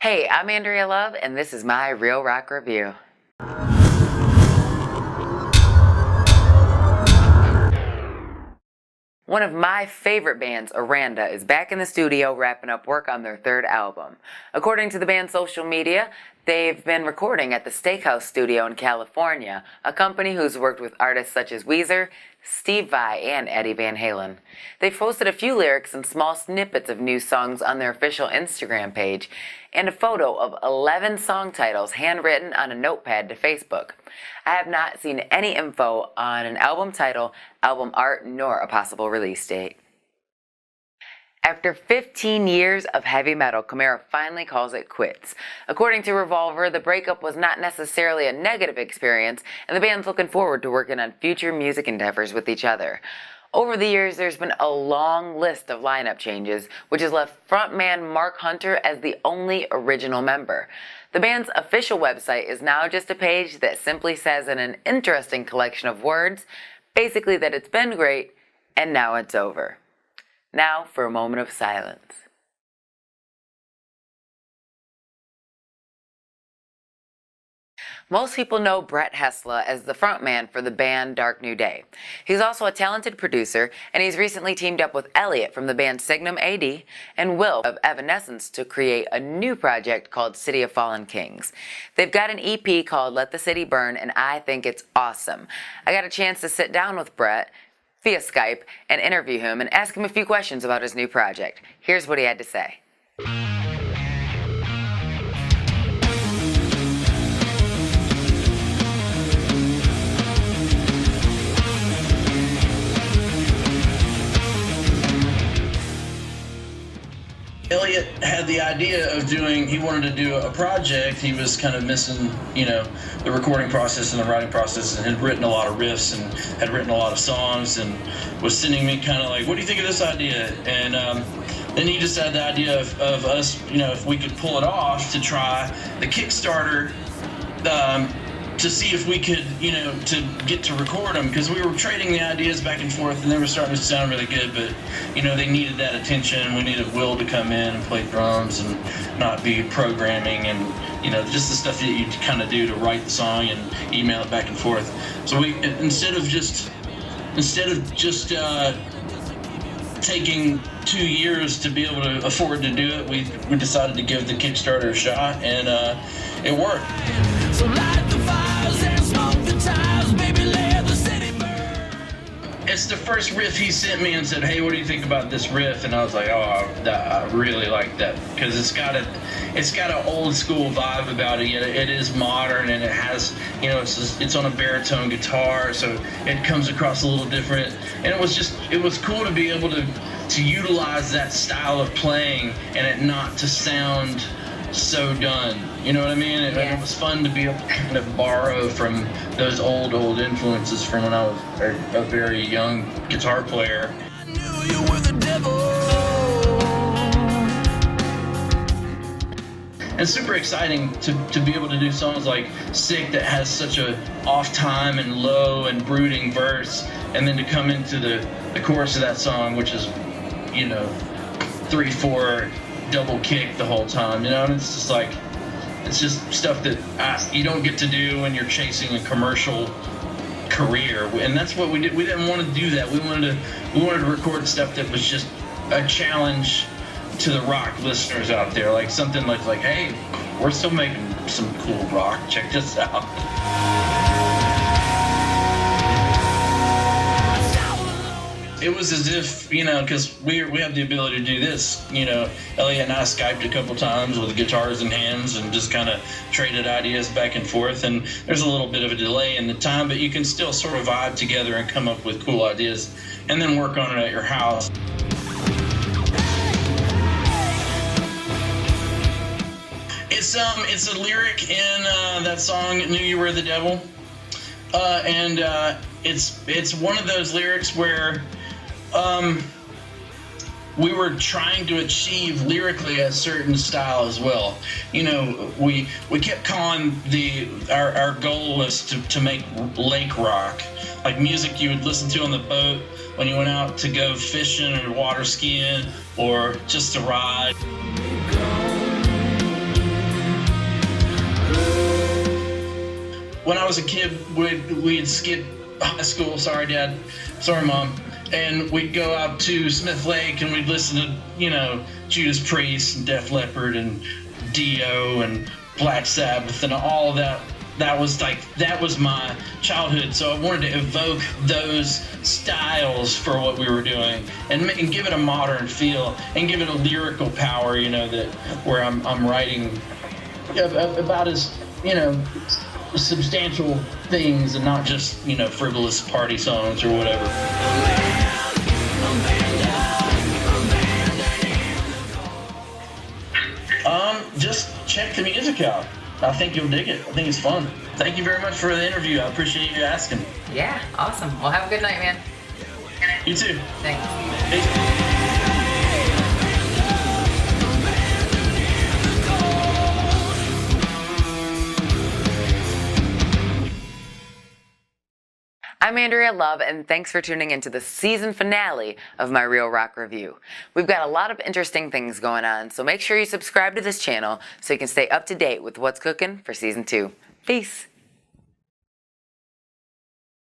Hey, I'm Andrea Love, and this is my Real Rock Review. One of my favorite bands, Aranda, is back in the studio wrapping up work on their third album. According to the band's social media, they've been recording at the Steakhouse Studio in California, a company who's worked with artists such as Weezer, Steve Vai, and Eddie Van Halen. They've posted a few lyrics and small snippets of new songs on their official Instagram page, and a photo of 11 song titles handwritten on a notepad to Facebook. I have not seen any info on an album title, album art, nor a possible release date. After 15 years of heavy metal, Chimaira finally calls it quits. According to Revolver, the breakup was not necessarily a negative experience, and the band's looking forward to working on future music endeavors with each other. Over the years, there's been a long list of lineup changes, which has left frontman Mark Hunter as the only original member. The band's official website is now just a page that simply says in an interesting collection of words, basically that it's been great, and now it's over. Now for a moment of silence. Most people know Brett Hestla as the frontman for the band Dark New Day. He's also a talented producer, and he's recently teamed up with Elliot from the band Signum AD and Will of Evanescence to create a new project called City of Fallen Kings. They've got an EP called Let the City Burn, and I think it's awesome. I got a chance to sit down with Brett via Skype and interview him and ask him a few questions about his new project. Here's what he had to say. Elliot had the idea of he wanted to do a project. He was kind of missing, the recording process and the writing process, and had written a lot of riffs and had written a lot of songs, and was sending me kind of like, what do you think of this idea? And then he just had the idea of us, if we could pull it off, to try the Kickstarter, to see if we could, to get to record them, because we were trading the ideas back and forth, and they were starting to sound really good, but, they needed that attention. We needed Will to come in and play drums and not be programming and, just the stuff that you kind of do to write the song and email it back and forth. So we, instead of just taking 2 years to be able to afford to do it, we decided to give the Kickstarter a shot, and it worked. So light the fires and smoke the tires, baby, let the city burn. It's the first riff he sent me and said, hey, what do you think about this riff? And I was like, oh, I really like that, because it's got an old school vibe about it, yet it is modern, and it has, it's on a baritone guitar, so it comes across a little different. And it was cool to be able to utilize that style of playing and it not to sound so done, you know what I mean? It was fun to be able to kind of borrow from those old influences from when I was a very young guitar player. I knew you were the devil. And it's super exciting to be able to do songs like Sick, that has such a off time and low and brooding verse, and then to come into the chorus of that song, which is 3/4 double kick the whole time, and it's just stuff that you don't get to do when you're chasing a commercial career, and that's what we did. We didn't want to do that. We wanted to record stuff that was just a challenge to the rock listeners out there, like something like hey, we're still making some cool rock, check this out. It was as if, because we have the ability to do this, Elliot and I Skyped a couple times with guitars in hands and just kind of traded ideas back and forth, and there's a little bit of a delay in the time, but you can still sort of vibe together and come up with cool ideas and then work on it at your house. It's a lyric in that song, Knew You Were the Devil, and it's one of those lyrics where we were trying to achieve lyrically a certain style as well. We kept calling our goal was to make lake rock, like music you would listen to on the boat when you went out to go fishing or water skiing or just to ride. I was a kid, we'd skip high school. Sorry, Dad. Sorry, Mom. And we'd go out to Smith Lake and we'd listen to, you know, Judas Priest and Def Leppard and Dio and Black Sabbath and all of that. That was my childhood. So I wanted to evoke those styles for what we were doing and give it a modern feel and give it a lyrical power, you know, that where I'm writing about as, you know, substantial things and not just, you know, frivolous party songs or whatever. Just check the music out. I think you'll dig it. I think it's fun. Thank you very much for the interview. I appreciate you asking. Yeah, awesome. Well, have a good night, man. You too. Thanks. Peace. I'm Andrea Love, and thanks for tuning into the season finale of my Real Rock Review. We've got a lot of interesting things going on, so make sure you subscribe to this channel so you can stay up to date with what's cooking for season 2. Peace.